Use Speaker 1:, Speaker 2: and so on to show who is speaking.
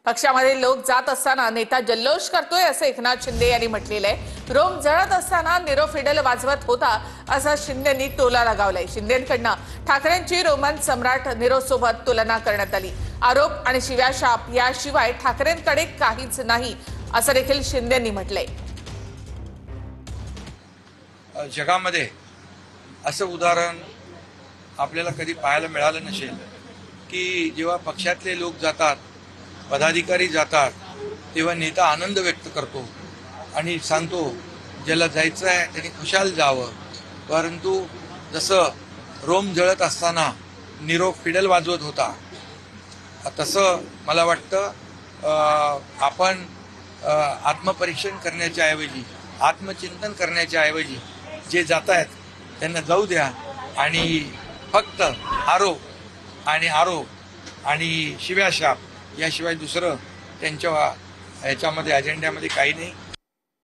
Speaker 1: पक्षामध्ये लोक जात असताना नेता जल्लोष करतोय असं एकनाथ शिंदे यांनी म्हटलेलं आहे। रोम जळत असताना निरो फिडल वाजवत होता असा शिंदेंनी टोला लगावलाय। शिंदेंकडनं ठाकरेंची रोमन सम्राट निरो सोबत तुलना करण्यात आली। आरोप आणि शिव्याशाप याशिवाय ठाकरेंकडे काहीच नाही असं देखील शिंदेंनी म्हटलंय।
Speaker 2: जगामध्ये असं उदाहरण आपल्याला कधी पाहायला मिळालं नसेल की जेव्हा पक्षातले लोक जातात, पदाधिकारी जातात, तेव्हा नेता आनंद व्यक्त करतो आणि सांगतो ज्याला जायचं आहे त्यांनी खुशाल जावं। परंतु जसं रोम जळत असताना निरो फिडल वाजवत होता, तसं मला वाटतं आपण आत्मपरीक्षण करण्याच्या ऐवजी, आत्मचिंतन करण्याच्या ऐवजी जे जात आहेत त्यांना जाऊ द्या आणि फक्त आरोप आणि शिव्याशाप याशिवाय दुसरं त्यांच्या ह्याच्यामध्ये अजेंड्यामध्ये काही नाही।